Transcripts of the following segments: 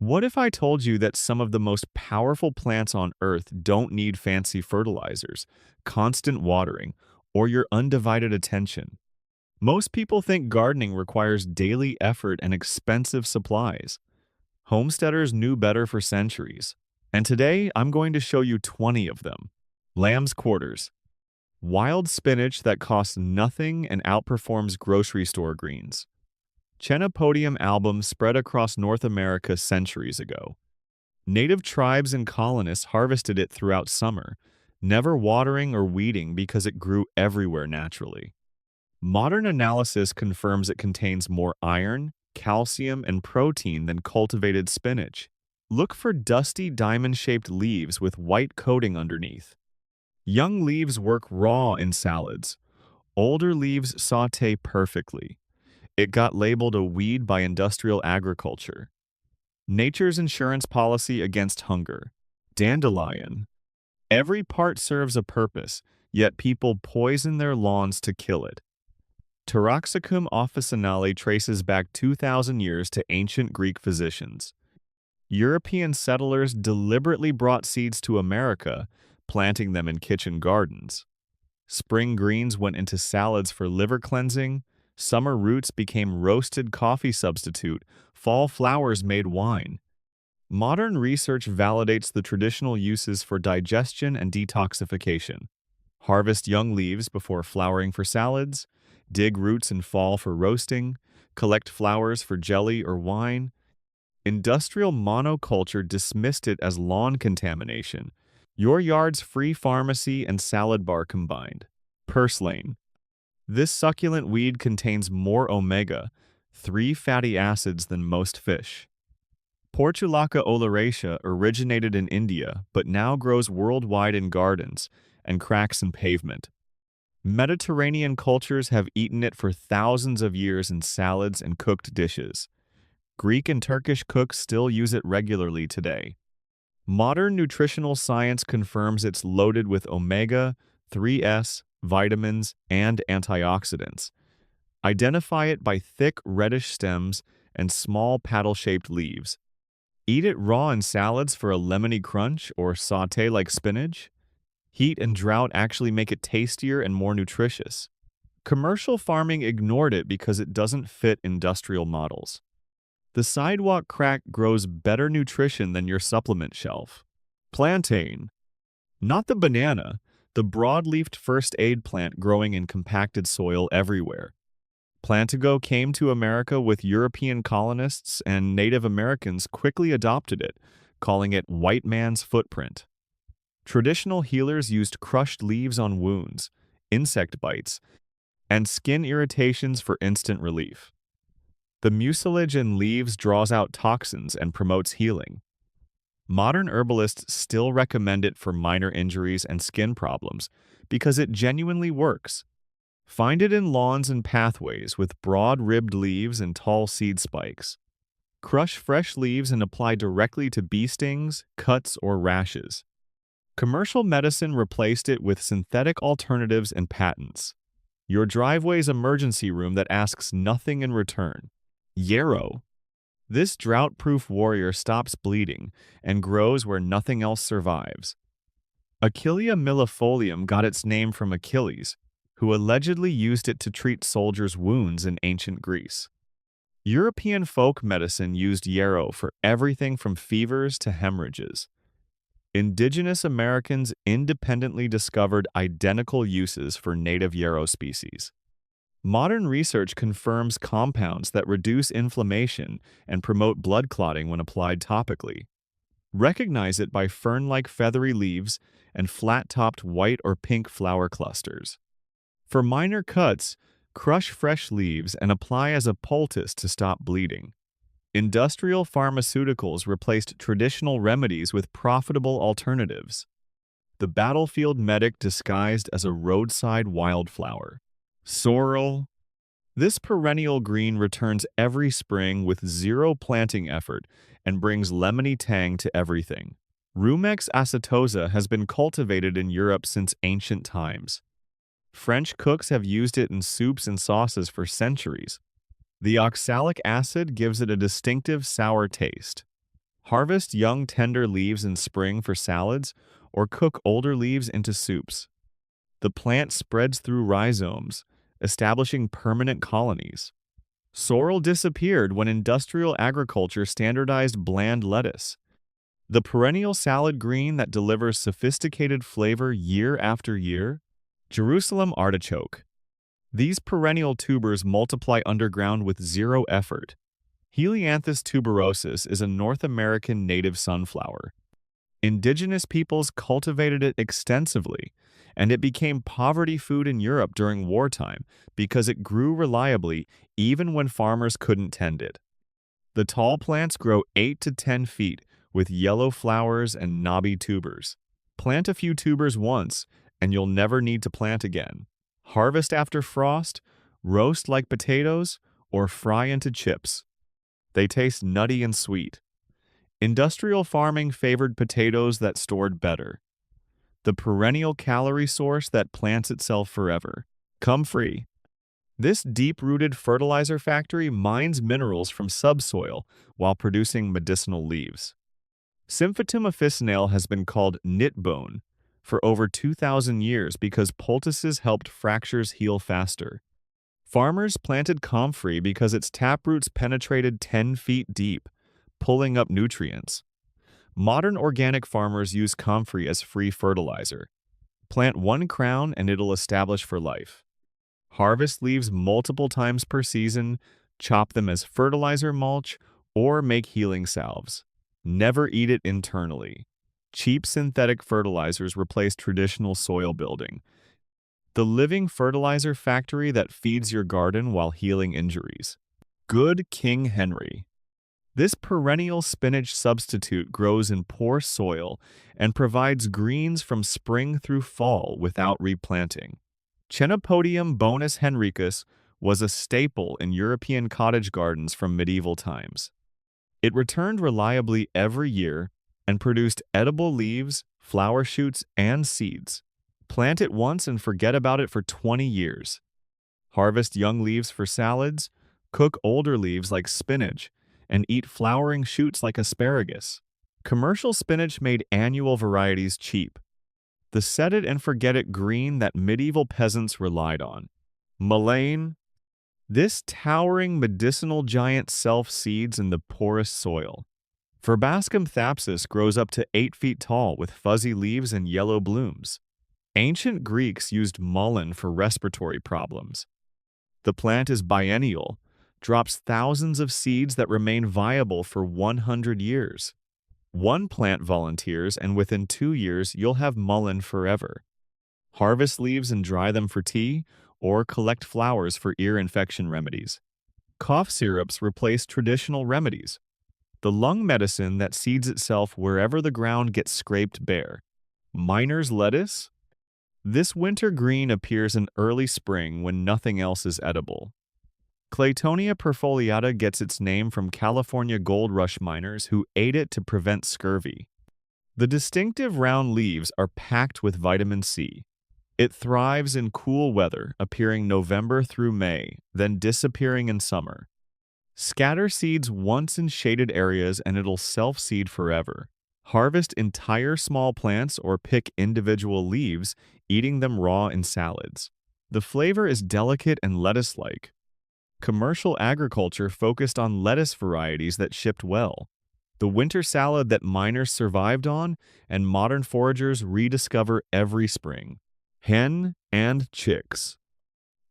What if I told you that some of the most powerful plants on Earth don't need fancy fertilizers, constant watering, or your undivided attention? Most people think gardening requires daily effort and expensive supplies. Homesteaders knew better for centuries. And today, I'm going to show you 20 of them. Lamb's quarters. Wild spinach that costs nothing and outperforms grocery store greens. Chenopodium album spread across North America centuries ago. Native tribes and colonists harvested it throughout summer, never watering or weeding because it grew everywhere naturally. Modern analysis confirms it contains more iron, calcium, and protein than cultivated spinach. Look for dusty diamond-shaped leaves with white coating underneath. Young leaves work raw in salads. Older leaves saute perfectly. It got labeled a weed by industrial agriculture. Nature's insurance policy against hunger. Dandelion. Every part serves a purpose, yet people poison their lawns to kill it. Taraxacum officinale traces back 2,000 years to ancient Greek physicians. European settlers deliberately brought seeds to America, planting them in kitchen gardens. Spring greens went into salads for liver cleansing, summer roots became roasted coffee substitute, fall flowers made wine. Modern research validates the traditional uses for digestion and detoxification. Harvest young leaves before flowering for salads, dig roots in fall for roasting, collect flowers for jelly or wine. Industrial monoculture dismissed it as lawn contamination. Your yard's free pharmacy and salad bar combined. Purslane. This succulent weed contains more omega-3 fatty acids than most fish. Portulaca oleracea originated in India but now grows worldwide in gardens and cracks in pavement. Mediterranean cultures have eaten it for thousands of years in salads and cooked dishes. Greek and Turkish cooks still use it regularly today. Modern nutritional science confirms it's loaded with omega-3s, vitamins, and antioxidants. Identify it by thick reddish stems and small paddle-shaped leaves. Eat it raw in salads for a lemony crunch or sauté like spinach. Heat and drought actually make it tastier and more nutritious. Commercial farming ignored it because it doesn't fit industrial models. The sidewalk crack grows better nutrition than your supplement shelf. Plantain. Not the banana, the broad-leafed first aid plant growing in compacted soil everywhere. Plantago came to America with European colonists, and Native Americans quickly adopted it, calling it white man's footprint. Traditional healers used crushed leaves on wounds, insect bites, and skin irritations for instant relief. The mucilage in leaves draws out toxins and promotes healing. Modern herbalists still recommend it for minor injuries and skin problems because it genuinely works. Find it in lawns and pathways with broad-ribbed leaves and tall seed spikes. Crush fresh leaves and apply directly to bee stings, cuts, or rashes. Commercial medicine replaced it with synthetic alternatives and patents. Your driveway's emergency room that asks nothing in return. Yarrow. This drought-proof warrior stops bleeding and grows where nothing else survives. Achillea millefolium got its name from Achilles, who allegedly used it to treat soldiers' wounds in ancient Greece. European folk medicine used yarrow for everything from fevers to hemorrhages. Indigenous Americans independently discovered identical uses for native yarrow species. Modern research confirms compounds that reduce inflammation and promote blood clotting when applied topically. Recognize it by fern-like feathery leaves and flat-topped white or pink flower clusters. For minor cuts, crush fresh leaves and apply as a poultice to stop bleeding. Industrial pharmaceuticals replaced traditional remedies with profitable alternatives. The battlefield medic disguised as a roadside wildflower. Sorrel. This perennial green returns every spring with zero planting effort and brings lemony tang to everything. Rumex acetosa has been cultivated in Europe since ancient times. French cooks have used it in soups and sauces for centuries. The oxalic acid gives it a distinctive sour taste. Harvest young tender leaves in spring for salads or cook older leaves into soups. The plant spreads through rhizomes, establishing permanent colonies. Sorrel disappeared when industrial agriculture standardized bland lettuce. The perennial salad green that delivers sophisticated flavor year after year. Jerusalem artichoke. These perennial tubers multiply underground with zero effort. Helianthus tuberosus is a North American native sunflower. Indigenous peoples cultivated it extensively, and it became poverty food in Europe during wartime because it grew reliably even when farmers couldn't tend it. The tall plants grow 8 to 10 feet with yellow flowers and knobby tubers. Plant a few tubers once, and you'll never need to plant again. Harvest after frost, roast like potatoes, or fry into chips. They taste nutty and sweet. Industrial farming favored potatoes that stored better. The perennial calorie source that plants itself forever. Comfrey. This deep-rooted fertilizer factory mines minerals from subsoil while producing medicinal leaves. Symphytum officinale has been called knit bone for over 2,000 years because poultices helped fractures heal faster. Farmers planted comfrey because its taproots penetrated 10 feet deep, pulling up nutrients. Modern organic farmers use comfrey as free fertilizer. Plant one crown and it'll establish for life. Harvest leaves multiple times per season, chop them as fertilizer mulch, or make healing salves. Never eat it internally. Cheap synthetic fertilizers replace traditional soil building. The living fertilizer factory that feeds your garden while healing injuries. Good King Henry. This perennial spinach substitute grows in poor soil and provides greens from spring through fall without replanting. Chenopodium bonus henricus was a staple in European cottage gardens from medieval times. It returned reliably every year and produced edible leaves, flower shoots, and seeds. Plant it once and forget about it for 20 years. Harvest young leaves for salads, cook older leaves like spinach, and eat flowering shoots like asparagus. Commercial spinach made annual varieties cheap. The set-it-and-forget-it green that medieval peasants relied on. Mullein. This towering medicinal giant self-seeds in the poorest soil. Verbascum thapsus grows up to 8 feet tall with fuzzy leaves and yellow blooms. Ancient Greeks used mullein for respiratory problems. The plant is biennial, drops thousands of seeds that remain viable for 100 years. One plant volunteers, and within 2 years, you'll have mullein forever. Harvest leaves and dry them for tea, or collect flowers for ear infection remedies. Cough syrups replace traditional remedies. The lung medicine that seeds itself wherever the ground gets scraped bare. Miner's lettuce. This winter green appears in early spring when nothing else is edible. Claytonia perfoliata gets its name from California gold rush miners who ate it to prevent scurvy. The distinctive round leaves are packed with vitamin C. It thrives in cool weather, appearing November through May, then disappearing in summer. Scatter seeds once in shaded areas and it'll self-seed forever. Harvest entire small plants or pick individual leaves, eating them raw in salads. The flavor is delicate and lettuce-like. Commercial agriculture focused on lettuce varieties that shipped well. The winter salad that miners survived on and modern foragers rediscover every spring. Hen and chicks.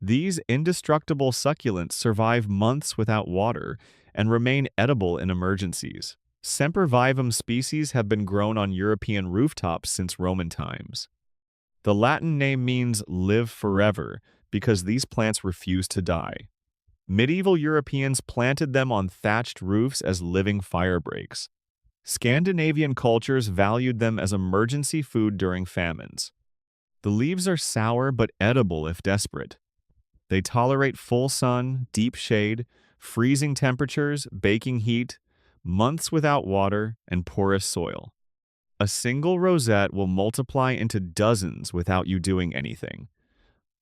These indestructible succulents survive months without water and remain edible in emergencies. Sempervivum species have been grown on European rooftops since Roman times. The Latin name means live forever because these plants refuse to die. Medieval Europeans planted them on thatched roofs as living fire breaks. Scandinavian cultures valued them as emergency food during famines. The leaves are sour but edible if desperate. They tolerate full sun, deep shade, freezing temperatures, baking heat, months without water, and porous soil. A single rosette will multiply into dozens without you doing anything.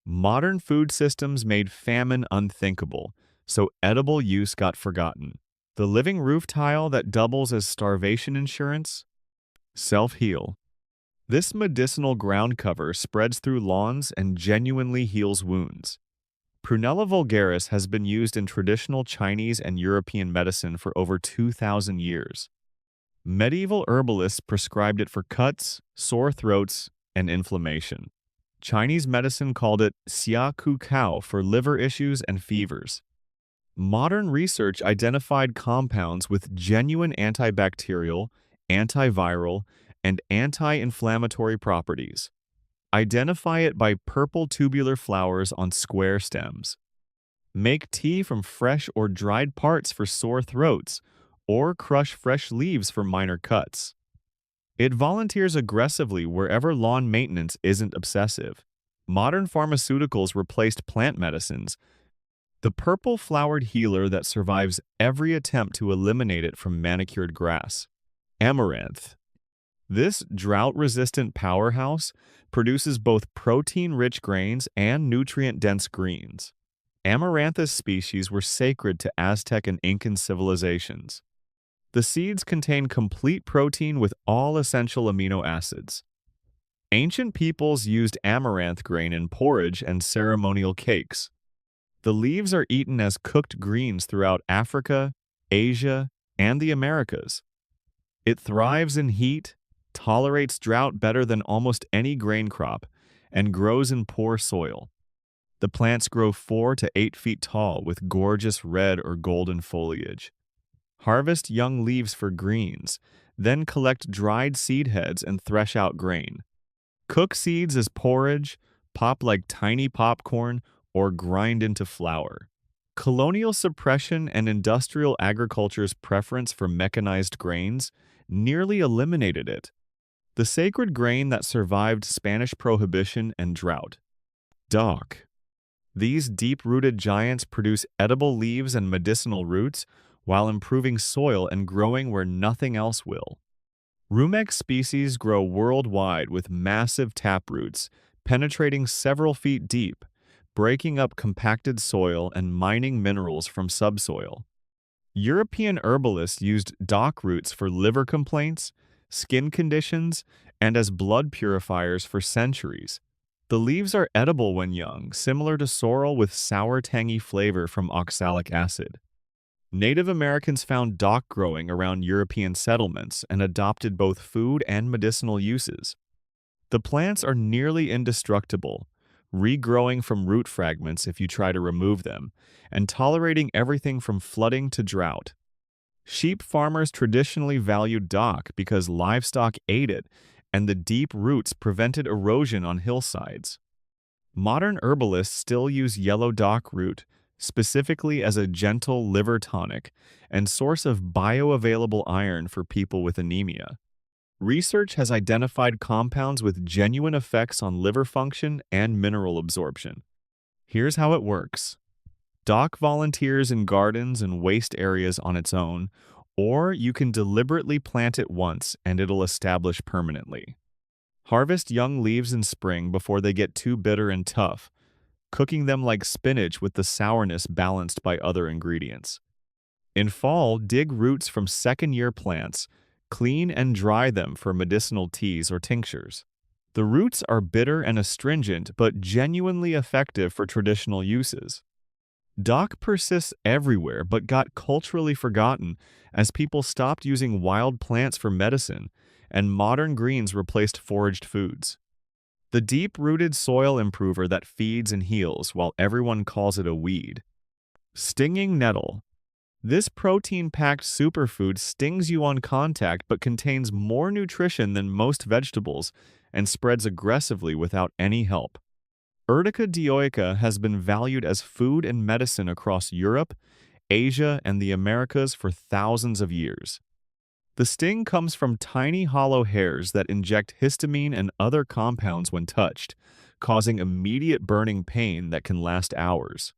Modern food systems made famine unthinkable, so edible use got forgotten. The living roof tile that doubles as starvation insurance? Self-heal. This medicinal ground cover spreads through lawns and genuinely heals wounds. Prunella vulgaris has been used in traditional Chinese and European medicine for over 2,000 years. Medieval herbalists prescribed it for cuts, sore throats, and inflammation. Chinese medicine called it xia ku kao for liver issues and fevers. Modern research identified compounds with genuine antibacterial, antiviral, and anti-inflammatory properties. Identify it by purple tubular flowers on square stems. Make tea from fresh or dried parts for sore throats, or crush fresh leaves for minor cuts. It volunteers aggressively wherever lawn maintenance isn't obsessive. Modern pharmaceuticals replaced plant medicines. The purple-flowered healer that survives every attempt to eliminate it from manicured grass. Amaranth. This drought-resistant powerhouse produces both protein-rich grains and nutrient-dense greens. Amaranthus species were sacred to Aztec and Incan civilizations. The seeds contain complete protein with all essential amino acids. Ancient peoples used amaranth grain in porridge and ceremonial cakes. The leaves are eaten as cooked greens throughout Africa, Asia, and the Americas. It thrives in heat, tolerates drought better than almost any grain crop, and grows in poor soil. The plants grow 4 to 8 feet tall with gorgeous red or golden foliage. Harvest young leaves for greens, then collect dried seed heads and thresh out grain. Cook seeds as porridge, pop like tiny popcorn, or grind into flour. Colonial suppression and industrial agriculture's preference for mechanized grains nearly eliminated it. The sacred grain that survived Spanish prohibition and drought. Dock. These deep-rooted giants produce edible leaves and medicinal roots while improving soil and growing where nothing else will. Rumex species grow worldwide with massive taproots, penetrating several feet deep, breaking up compacted soil and mining minerals from subsoil. European herbalists used dock roots for liver complaints, skin conditions, and as blood purifiers for centuries. The leaves are edible when young, similar to sorrel with sour tangy flavor from oxalic acid. Native Americans found dock growing around European settlements and adopted both food and medicinal uses. The plants are nearly indestructible, regrowing from root fragments if you try to remove them, and tolerating everything from flooding to drought. Sheep farmers traditionally valued dock because livestock ate it, and the deep roots prevented erosion on hillsides. Modern herbalists still use yellow dock root, specifically as a gentle liver tonic and source of bioavailable iron for people with anemia. Research has identified compounds with genuine effects on liver function and mineral absorption. Here's how it works. Dock volunteers in gardens and waste areas on its own, or you can deliberately plant it once and it'll establish permanently. Harvest young leaves in spring before they get too bitter and tough, cooking them like spinach with the sourness balanced by other ingredients. In fall, dig roots from second-year plants, clean and dry them for medicinal teas or tinctures. The roots are bitter and astringent, but genuinely effective for traditional uses. Dock persists everywhere but got culturally forgotten as people stopped using wild plants for medicine and modern greens replaced foraged foods. The deep-rooted soil improver that feeds and heals while everyone calls it a weed. Stinging nettle. This protein-packed superfood stings you on contact but contains more nutrition than most vegetables and spreads aggressively without any help. Urtica dioica has been valued as food and medicine across Europe, Asia, and the Americas for thousands of years. The sting comes from tiny hollow hairs that inject histamine and other compounds when touched, causing immediate burning pain that can last hours.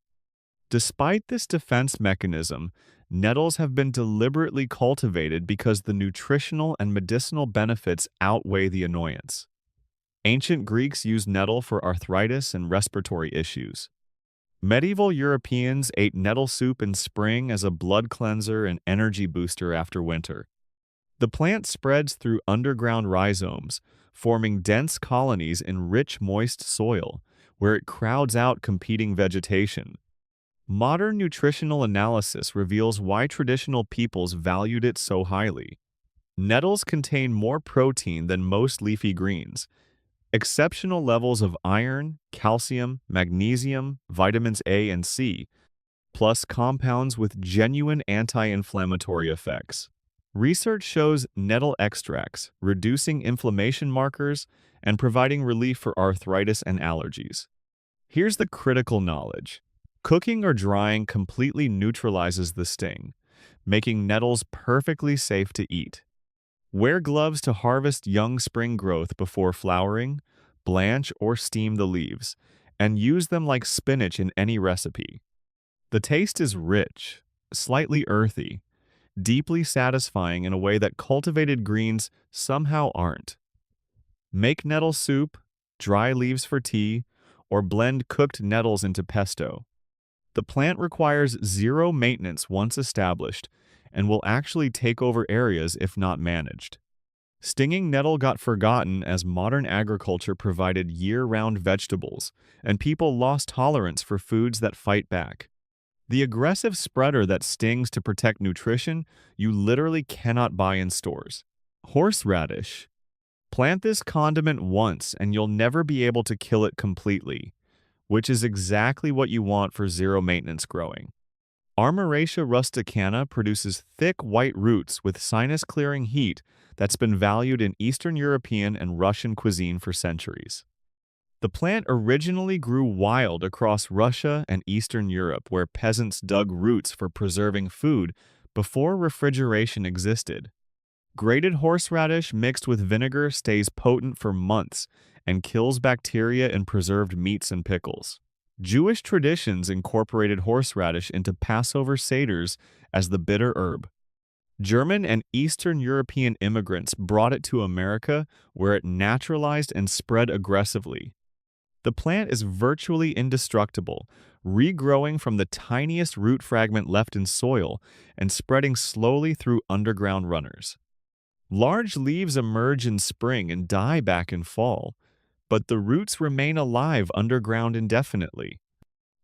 Despite this defense mechanism, nettles have been deliberately cultivated because the nutritional and medicinal benefits outweigh the annoyance. Ancient Greeks used nettle for arthritis and respiratory issues. Medieval Europeans ate nettle soup in spring as a blood cleanser and energy booster after winter. The plant spreads through underground rhizomes, forming dense colonies in rich, moist soil, where it crowds out competing vegetation. Modern nutritional analysis reveals why traditional peoples valued it so highly. Nettles contain more protein than most leafy greens. Exceptional levels of iron, calcium, magnesium, vitamins A and C, plus compounds with genuine anti-inflammatory effects. Research shows nettle extracts, reducing inflammation markers and providing relief for arthritis and allergies. Here's the critical knowledge. Cooking or drying completely neutralizes the sting, making nettles perfectly safe to eat. Wear gloves to harvest young spring growth before flowering, blanch or steam the leaves, and use them like spinach in any recipe. The taste is rich, slightly earthy, deeply satisfying in a way that cultivated greens somehow aren't. Make nettle soup, dry leaves for tea, or blend cooked nettles into pesto. The plant requires zero maintenance once established and will actually take over areas if not managed. Stinging nettle got forgotten as modern agriculture provided year-round vegetables, and people lost tolerance for foods that fight back. The aggressive spreader that stings to protect nutrition you literally cannot buy in stores. Horseradish. Plant this condiment once and you'll never be able to kill it completely, which is exactly what you want for zero-maintenance growing. Armoracia rusticana produces thick white roots with sinus-clearing heat that's been valued in Eastern European and Russian cuisine for centuries. The plant originally grew wild across Russia and Eastern Europe, where peasants dug roots for preserving food before refrigeration existed. Grated horseradish mixed with vinegar stays potent for months and kills bacteria in preserved meats and pickles. Jewish traditions incorporated horseradish into Passover seders as the bitter herb. German and Eastern European immigrants brought it to America, where it naturalized and spread aggressively. The plant is virtually indestructible, regrowing from the tiniest root fragment left in soil and spreading slowly through underground runners. Large leaves emerge in spring and die back in fall, but the roots remain alive underground indefinitely.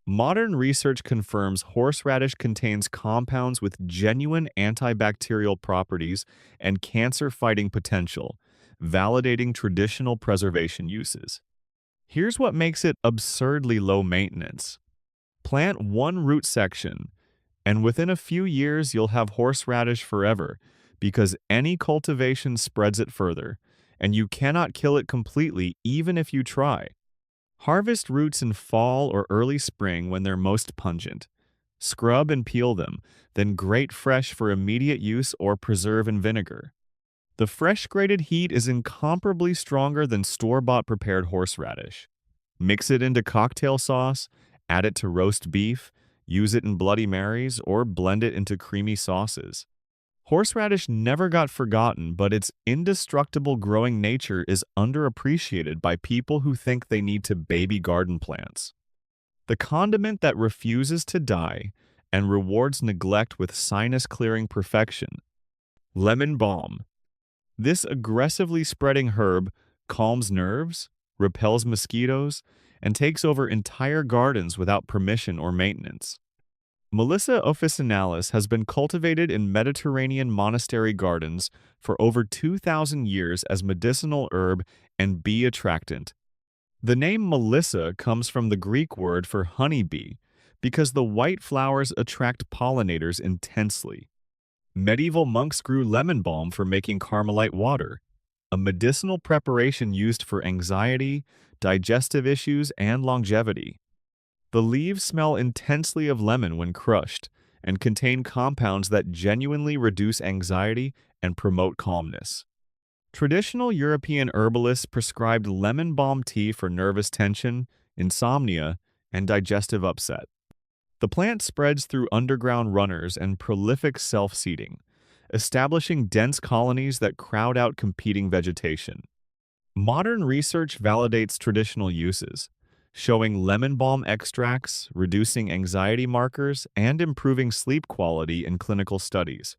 Modern research confirms horseradish contains compounds with genuine antibacterial properties and cancer-fighting potential, validating traditional preservation uses. Here's what makes it absurdly low maintenance. Plant one root section, and within a few years you'll have horseradish forever, because any cultivation spreads it further, and you cannot kill it completely even if you try. Harvest roots in fall or early spring when they're most pungent. Scrub and peel them, then grate fresh for immediate use or preserve in vinegar. The fresh grated heat is incomparably stronger than store-bought prepared horseradish. Mix it into cocktail sauce, add it to roast beef, use it in Bloody Marys, or blend it into creamy sauces. Horseradish never got forgotten, but its indestructible growing nature is underappreciated by people who think they need to baby garden plants. The condiment that refuses to die and rewards neglect with sinus-clearing perfection. Lemon balm. This aggressively spreading herb calms nerves, repels mosquitoes, and takes over entire gardens without permission or maintenance. Melissa officinalis has been cultivated in Mediterranean monastery gardens for over 2,000 years as medicinal herb and bee attractant. The name Melissa comes from the Greek word for honeybee because the white flowers attract pollinators intensely. Medieval monks grew lemon balm for making Carmelite water, a medicinal preparation used for anxiety, digestive issues, and longevity. The leaves smell intensely of lemon when crushed and contain compounds that genuinely reduce anxiety and promote calmness. Traditional European herbalists prescribed lemon balm tea for nervous tension, insomnia, and digestive upset. The plant spreads through underground runners and prolific self-seeding, establishing dense colonies that crowd out competing vegetation. Modern research validates traditional uses, showing lemon balm extracts, reducing anxiety markers, and improving sleep quality in clinical studies.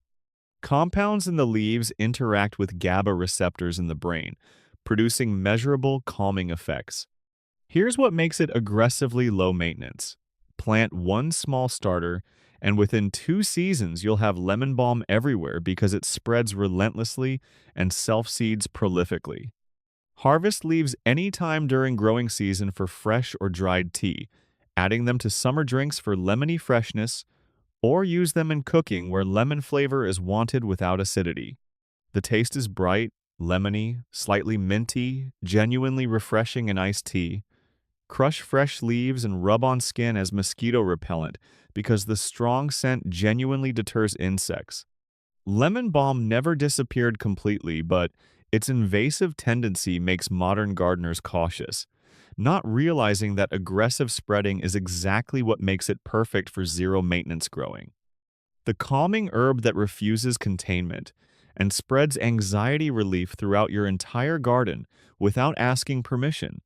Compounds in the leaves interact with GABA receptors in the brain, producing measurable calming effects. Here's what makes it aggressively low maintenance. Plant one small starter, and within 2 seasons, you'll have lemon balm everywhere because it spreads relentlessly and self-seeds prolifically. Harvest leaves anytime during growing season for fresh or dried tea, adding them to summer drinks for lemony freshness, or use them in cooking where lemon flavor is wanted without acidity. The taste is bright, lemony, slightly minty, genuinely refreshing in iced tea. Crush fresh leaves and rub on skin as mosquito repellent because the strong scent genuinely deters insects. Lemon balm never disappeared completely, but its invasive tendency makes modern gardeners cautious, not realizing that aggressive spreading is exactly what makes it perfect for zero-maintenance growing. The calming herb that refuses containment and spreads anxiety relief throughout your entire garden without asking permission.